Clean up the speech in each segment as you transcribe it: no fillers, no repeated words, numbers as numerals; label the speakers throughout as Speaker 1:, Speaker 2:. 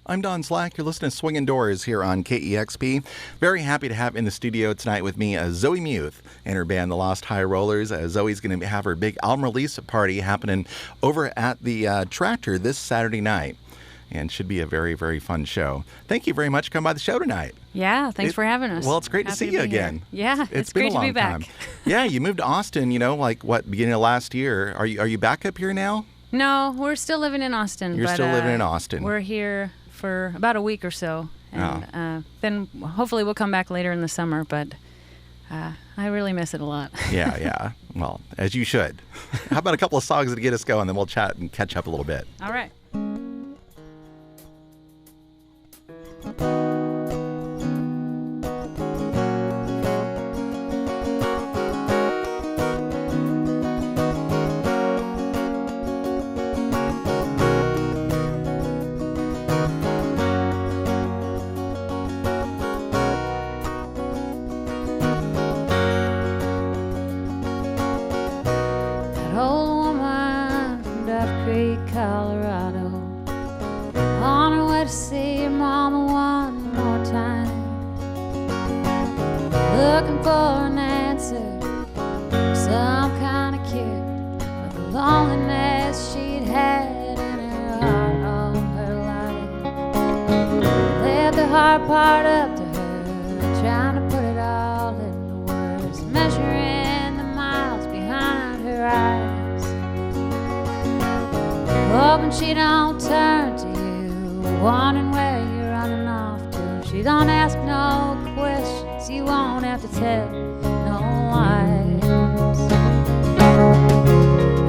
Speaker 1: I'm Don Slack. You're listening to Swingin' Doors here on KEXP. Very happy to have in the studio tonight with me Zoe Muth and her band, The Lost High Rollers. Zoe's going to have her big album release party happening over at the Tractor this Saturday night. And should be a very, very fun show. Thank you very much for coming by the show tonight.
Speaker 2: Yeah, thanks for having us.
Speaker 1: Well, it's great to see you again.
Speaker 2: Yeah,
Speaker 1: it's
Speaker 2: been
Speaker 1: great
Speaker 2: a long
Speaker 1: to be back. Yeah, you moved to Austin, beginning of last year. Are you back up here now?
Speaker 2: No, we're still living in Austin.
Speaker 1: You're still living in Austin.
Speaker 2: We're here for about a week or so. And then hopefully we'll come back later in the summer, but I really miss it a lot.
Speaker 1: Yeah. Well, as you should. How about a couple of songs to get us going, then we'll chat and catch up a little bit.
Speaker 2: All right.
Speaker 3: Part up to her, trying to put it all into words, measuring the miles behind her eyes, hoping she don't turn to you, wondering where you're running off to. She don't ask no questions, you won't have to tell no lies.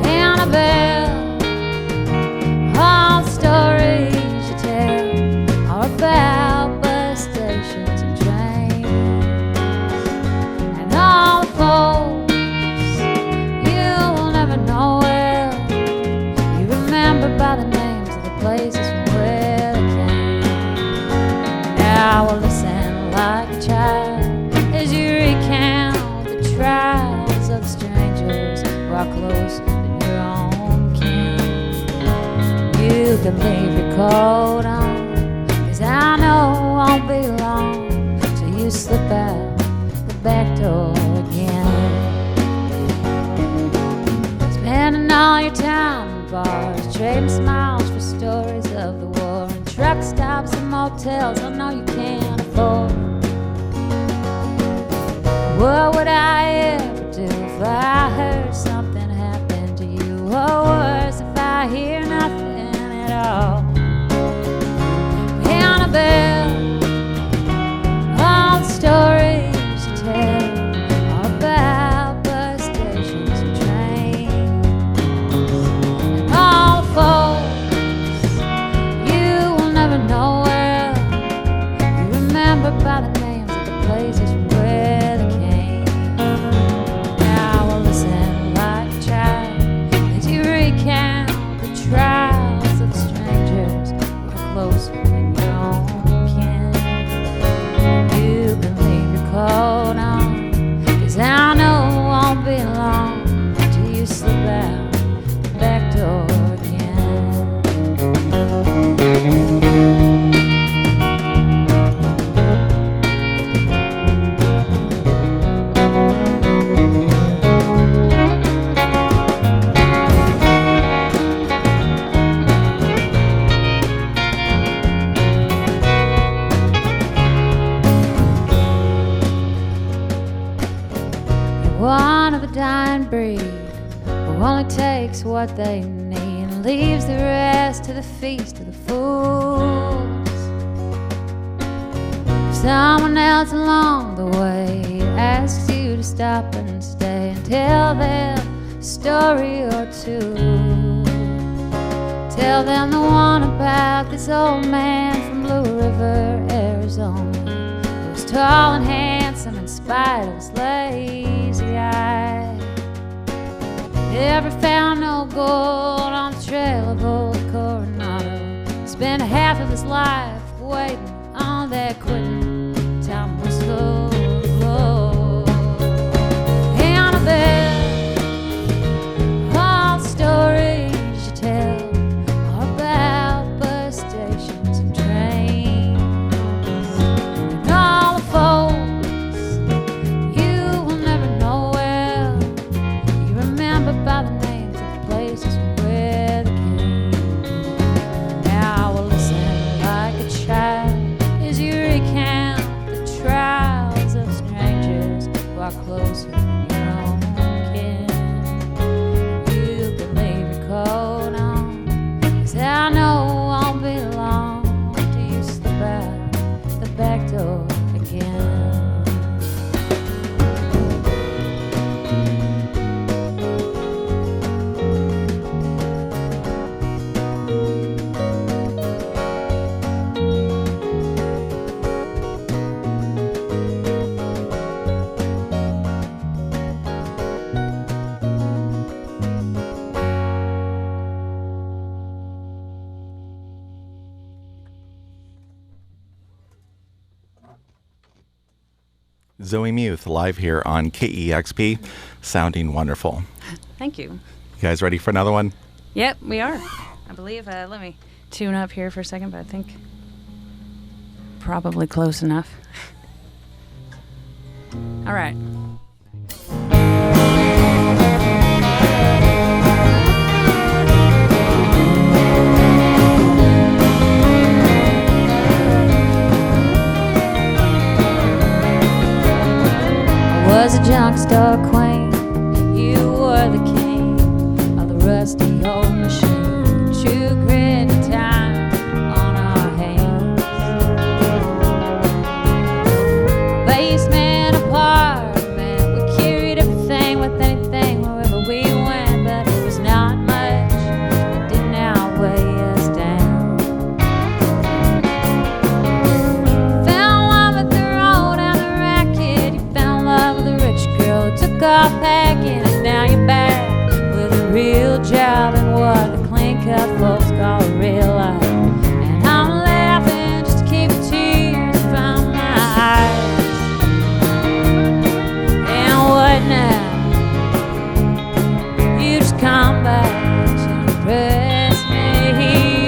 Speaker 3: Annabelle, all the stories you tell are about stations and trains, and all the folks you'll never know well. You remember by the names of the places from where they came. Now we'll listen like a child as you recount the trials of the strangers who are closer than your own kin. You can leave your coat on, I know won't be long till you slip out the back door again. Spending all your time in bars, trading smiles for stories of the war, and truck stops and motels I know you can't afford. What would I ever do if I heard something happen to you? Or worse, if I hear nothing at all? Annabelle, all the stories you tell are about bus stations and trains, and all the folks you will never know well. You remember by the names of the places from where they came. Now we'll listen like a child as you recount the trials of the strangers who are closer than your own. Hold on, 'cause I know it won't be long till you slip out the back door again. One of a dying breed who only takes what they need and leaves the rest to the feast of the fools. If someone else along the way asks you to stop and stay and tell them a story or two, tell them the one about this old man from Blue River, Arizona, who was tall and handsome in spite of his lazy eye. Never found no gold on the trail of old Coronado. Spent half of his life waiting on that quitting time whistle to blow. Annabelle, all the stories you tell are about bus stations and trains. And all the folks you will never know well, you remember by the names of the places where they came. Now I will listen like a child as you recount the trials of strangers who are closer than your own kin. You can leave your coat on, 'cause I know won't be long till you slip out the back door again.
Speaker 1: Zoe Muth live here on KEXP, sounding wonderful.
Speaker 2: Thank you.
Speaker 1: You guys ready for another one?
Speaker 2: Yep, we are. I believe. Let me tune up here for a second, but I think probably close enough. All right.
Speaker 3: Was a junk store queen, you were the king of the rusty old machine. True grit and time on our hands. Basement apartment, we carried everything with anything wherever we went, but it was not much, it didn't outweigh us down. Found love with the road and the racket, you found love with a rich girl who took off packing, and now you're back with a real job and what the clean-cut folks call a real life. And I'm laughing just to keep the tears from my eyes. And what now? You just come back to impress me.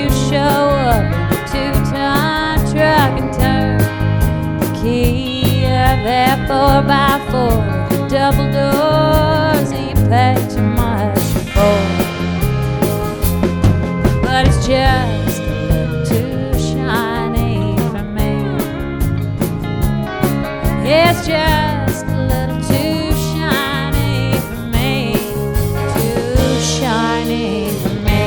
Speaker 3: You show up in a 2-ton truck and turn the key of that 4x4 with the double doors, and you pay too much for. But it's just a little too shiny for me. It's just a little too shiny for me. Too shiny for me.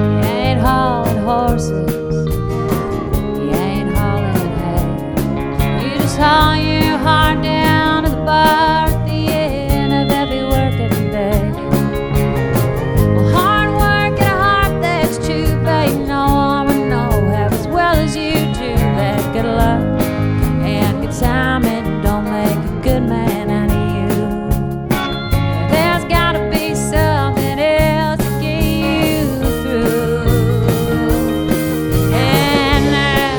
Speaker 3: You ain't hauling horses, you ain't hauling hay. You just haul your heart down to the bar at the end of every working day. Well, hard work and a heart that's true, babe, no one would know half as well as you do that good luck and good timing don't make a good man out of you. There's gotta be something else to get you through. And now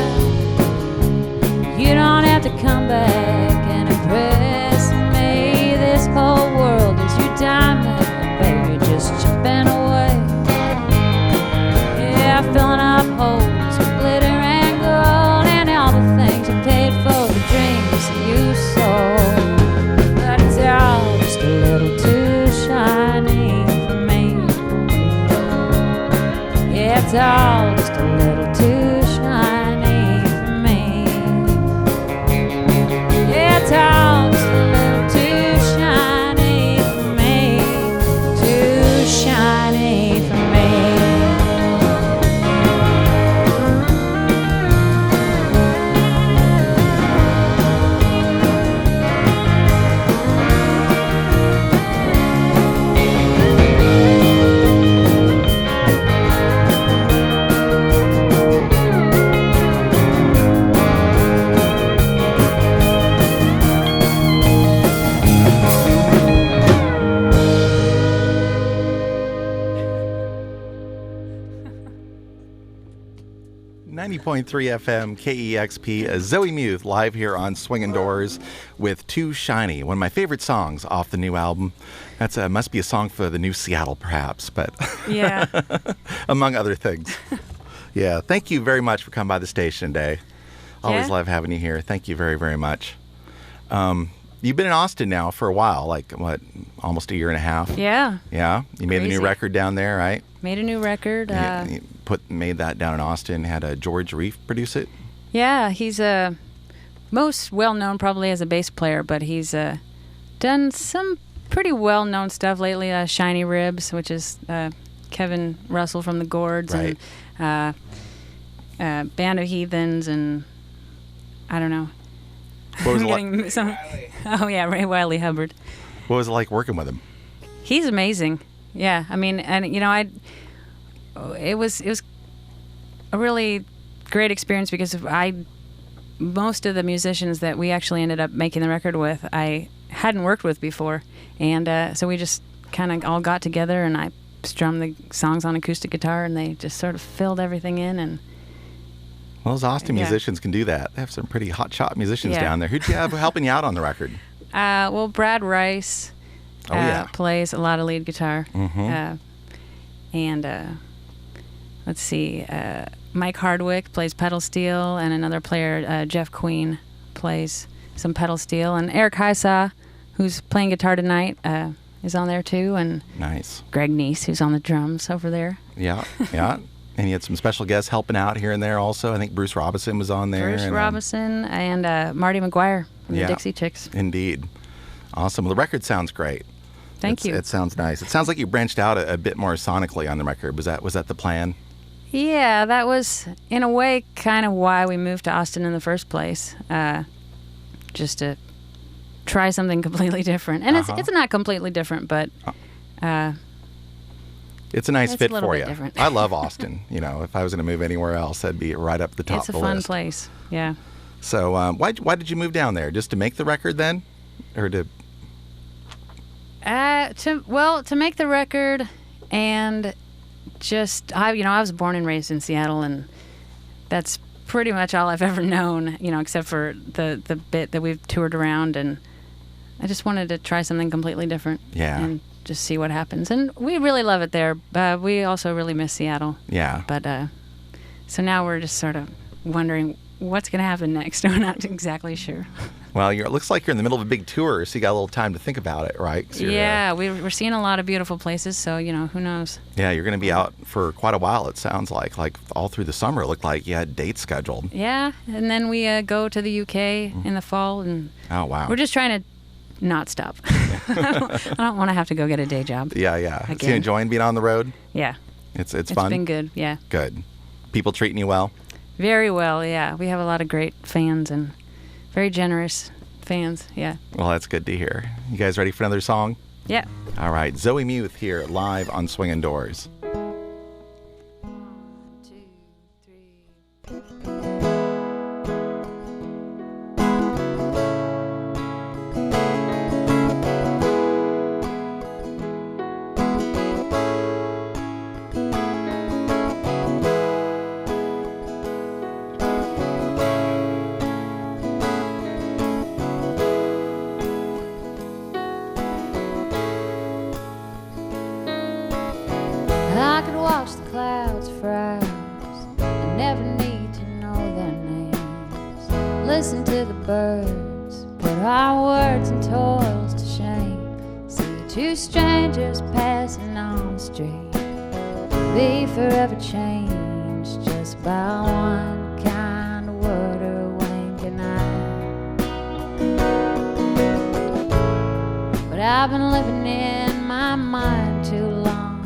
Speaker 3: you don't have to come back and impress me. This whole world is your diamond, baby, you're just chipping away. Yeah, filling up holes with glitter and gold and all the things you paid for, the dreams that you sold. But it's all just a little too shiny for me. Yeah, it's all just a little too shiny for me.
Speaker 1: 90.3 FM, KEXP, Zoe Muth, live here on Swingin' Doors with Too Shiny, one of my favorite songs off the new album. That's must be a song for the new Seattle, perhaps, but
Speaker 2: Yeah.
Speaker 1: among other things. Yeah, thank you very much for coming by the station today. Always
Speaker 2: Yeah.
Speaker 1: love having you here. Thank you very, very much. You've been in Austin now for a while, like, what, almost a year and a half?
Speaker 2: Yeah.
Speaker 1: Yeah? You made the new
Speaker 2: Crazy.
Speaker 1: record down there, right?
Speaker 2: Made a new record.
Speaker 1: You made that down in Austin, had George Reef produce it?
Speaker 2: Yeah, he's most well-known probably as a bass player, but he's done some pretty well-known stuff lately. Shiny Ribs, which is Kevin Russell from the Gourds,
Speaker 1: Right.
Speaker 2: and Band of Heathens, and I don't know.
Speaker 1: What was,
Speaker 2: I'm
Speaker 1: it like,
Speaker 2: getting some. Oh yeah, Ray Wiley Hubbard.
Speaker 1: what was it like working with him?
Speaker 2: He's amazing. Yeah, I mean, and you know, it was a really great experience because most of the musicians that we actually ended up making the record with, I hadn't worked with before, and so we just kind of all got together, and I strummed the songs on acoustic guitar, and they just sort of filled everything in, and
Speaker 1: Well, those Austin
Speaker 2: Yeah.
Speaker 1: musicians can do that. They have some pretty hot-shot musicians
Speaker 2: Yeah.
Speaker 1: down there. Who'd you have helping you out on the record?
Speaker 2: well, Brad Rice
Speaker 1: Oh, yeah.
Speaker 2: plays a lot of lead guitar,
Speaker 1: Mhm.
Speaker 2: and let's see, Mike Hardwick plays pedal steel, and another player, Jeff Queen, plays some pedal steel, and Eric Hysaw, who's playing guitar tonight, is on there too, and
Speaker 1: Nice.
Speaker 2: Greg Neese, who's on the drums over there.
Speaker 1: Yeah, yeah. And you had some special guests helping out here and there also. I think Bruce Robinson was on there.
Speaker 2: Bruce
Speaker 1: and,
Speaker 2: Robinson and Marty McGuire from
Speaker 1: Yeah.
Speaker 2: the Dixie Chicks.
Speaker 1: Indeed. Awesome. Well, the record sounds great.
Speaker 2: Thank you.
Speaker 1: It sounds nice. It sounds like you branched out a bit more sonically on the record. Was that the plan?
Speaker 2: Yeah, that was, in a way, kind of why we moved to Austin in the first place, just to try something completely different. And it's not completely different, but
Speaker 1: It's a nice
Speaker 2: It's
Speaker 1: fit
Speaker 2: a little
Speaker 1: for
Speaker 2: bit
Speaker 1: you.
Speaker 2: different.
Speaker 1: I love Austin. You know, if I was going to move anywhere else, that'd be right up the top
Speaker 2: it's a
Speaker 1: of the
Speaker 2: fun
Speaker 1: list.
Speaker 2: place. Yeah.
Speaker 1: So why did you move down there? Just to make the record then? Or to...
Speaker 2: To make the record, and just I was born and raised in Seattle, and that's pretty much all I've ever known, except for the bit that we've toured around, and I just wanted to try something completely different.
Speaker 1: Yeah.
Speaker 2: And just see what happens. And we really love it there. We also really miss Seattle.
Speaker 1: Yeah.
Speaker 2: But so now we're just sort of wondering what's going to happen next. We're not exactly sure.
Speaker 1: Well, it looks like you're in the middle of a big tour, so you got a little time to think about it, right? 'Cause you're,
Speaker 2: Yeah, we're seeing a lot of beautiful places, so, who knows.
Speaker 1: Yeah, you're going to be out for quite a while, it sounds like. Like, all through the summer, it looked like you had dates scheduled.
Speaker 2: Yeah, and then we go to the UK in the fall, and
Speaker 1: Oh, wow.
Speaker 2: we're just trying to not stop. I don't want to have to go get a day job.
Speaker 1: Yeah, yeah. So you
Speaker 2: Again.
Speaker 1: enjoying being on the road?
Speaker 2: Yeah,
Speaker 1: It's
Speaker 2: it's
Speaker 1: fun?
Speaker 2: been good, yeah.
Speaker 1: Good. People treating you well?
Speaker 2: Very well, yeah. We have a lot of great fans and very generous fans, yeah.
Speaker 1: Well, that's good to hear. You guys ready for another song?
Speaker 2: Yeah.
Speaker 1: All right. Zoe Muth here, live on Swingin' Doors.
Speaker 2: 1, 2, 3.
Speaker 3: I could watch the clouds froze. I never need to know their names. Listen to the birds put our words and toils to shame. See two strangers passing on the street, be forever changed just by one kind of word or winking eye. But I've been living in my mind too long,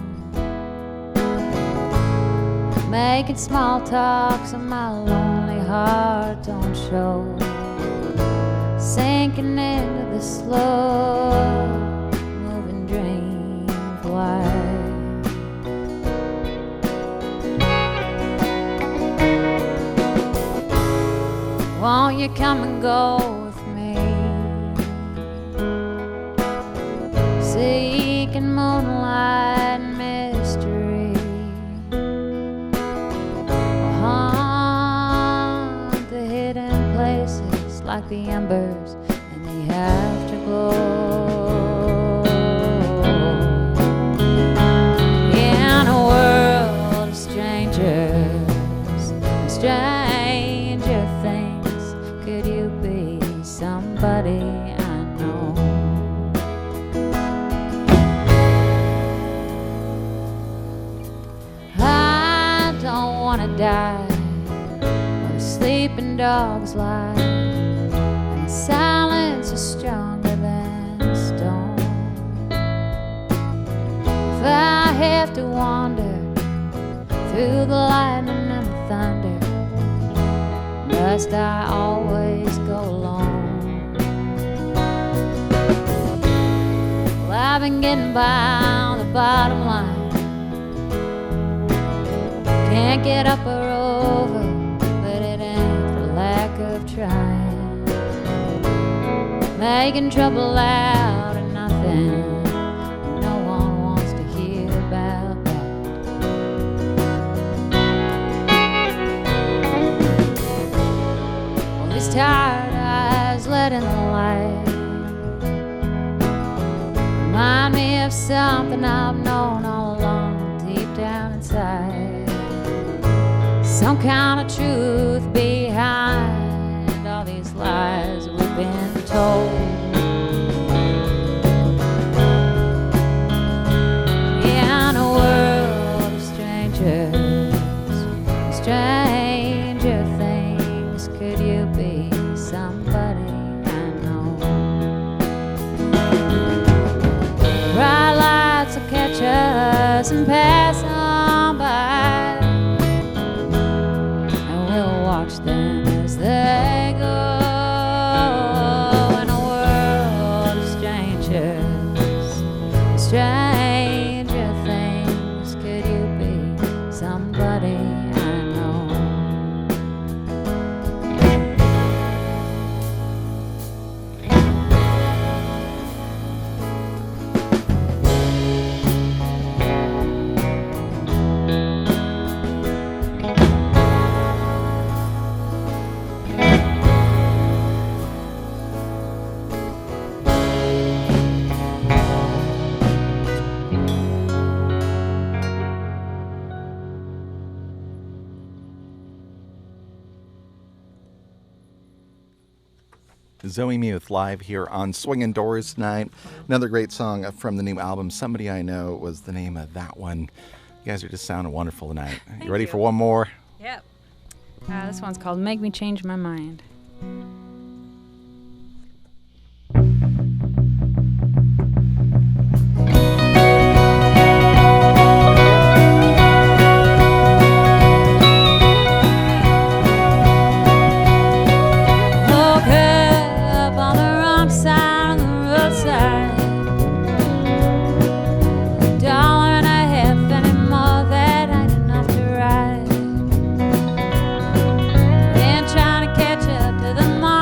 Speaker 3: making small talk so my lonely heart don't show, sinking into the slow moving dream flight. Won't you come and go with me, seeking moonlight and mystery? like the embers in the afterglow. In a world of strangers and stranger things, could you be somebody I know? I don't wanna die where the sleeping dogs lie, and the silence is stronger than stone. If I have to wander through the lightning and the thunder, must I always go alone? Well, I've been getting by on the bottom line, can't get up or over, but it ain't for lack of trying. Making trouble out of nothing, no one wants to hear about that. Well, these tired eyes let in the light remind me of something I've known all along, deep down inside. Some kind of truth behind all these lies we've been told. In a world of strangers, stranger things, could you be somebody I know? Bright lights will catch us and pass on by, watch them as they go. In a world of strangers, stranger things, could you be somebody I know?
Speaker 1: Zoe Muth live here on Swingin' Doors tonight. Another great song from the new album, Somebody I Know was the name of that one. You guys are just sounding wonderful tonight. You ready for one more?
Speaker 2: Yep. This one's called Make Me Change My Mind.
Speaker 3: Trying to catch up to the mark.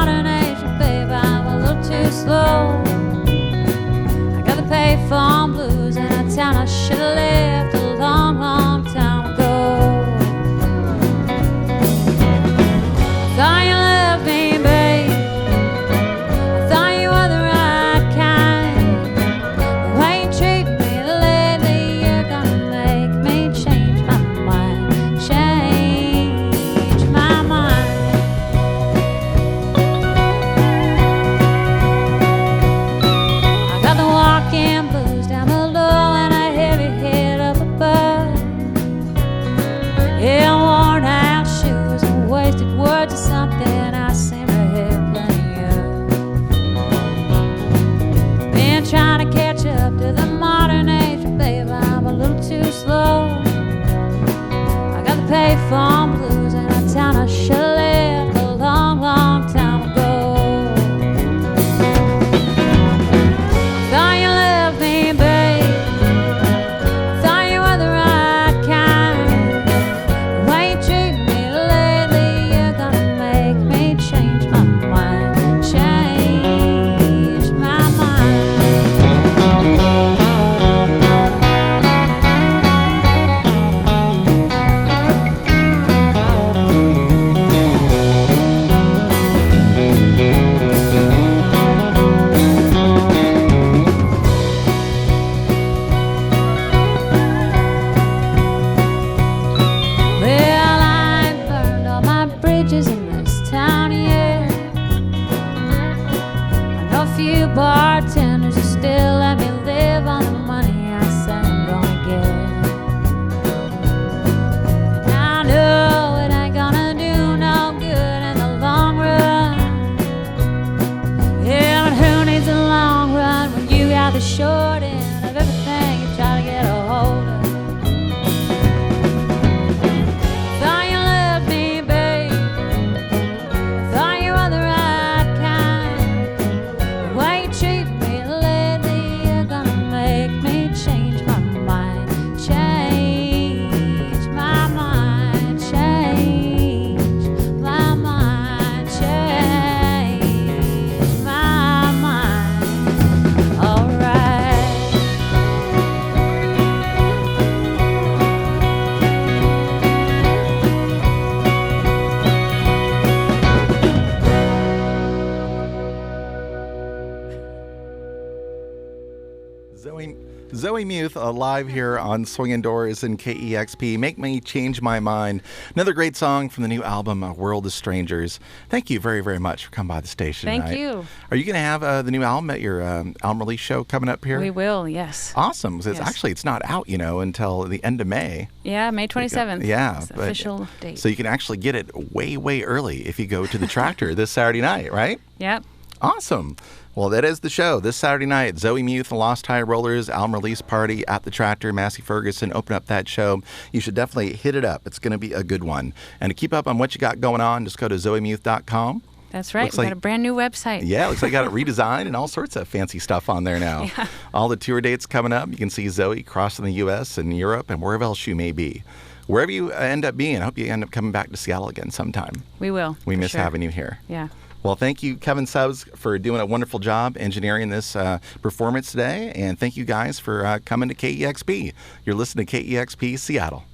Speaker 1: Zoe Muth live here on Swingin' Doors and KEXP. Make Me Change My Mind. Another great song from the new album, A World of Strangers. Thank you very, very much for coming by the station
Speaker 2: Thank
Speaker 1: tonight.
Speaker 2: you.
Speaker 1: Are you going to have the new album at your album release show coming up here?
Speaker 2: We will, yes.
Speaker 1: Awesome. It's
Speaker 2: Yes.
Speaker 1: Actually, it's not out, until the end of May.
Speaker 2: Yeah, May 27th.
Speaker 1: Yeah.
Speaker 2: It's the official date.
Speaker 1: So you can actually get it way, way early if you go to the Tractor this Saturday night, right?
Speaker 2: Yep.
Speaker 1: Awesome. Well, that is the show. This Saturday night, Zoe Muth and Lost High Rollers album release party at the Tractor. Massey Ferguson open up that show. You should definitely hit it up. It's going to be a good one. And to keep up on what you got going on, just go to zoemuth.com.
Speaker 2: That's right.
Speaker 1: Looks
Speaker 2: We've
Speaker 1: like-
Speaker 2: got a brand new website.
Speaker 1: Yeah, looks like you got it redesigned and all sorts of fancy stuff on there now.
Speaker 2: Yeah.
Speaker 1: All the tour dates coming up. You can see Zoe crossing the U.S. and Europe and wherever else you may be. Wherever you end up being, I hope you end up coming back to Seattle again sometime.
Speaker 2: We will.
Speaker 1: We
Speaker 2: for
Speaker 1: miss
Speaker 2: sure.
Speaker 1: having you here.
Speaker 2: Yeah.
Speaker 1: Well, thank you, Kevin Suggs, for doing a wonderful job engineering this performance today. And thank you guys for coming to KEXP. You're listening to KEXP Seattle.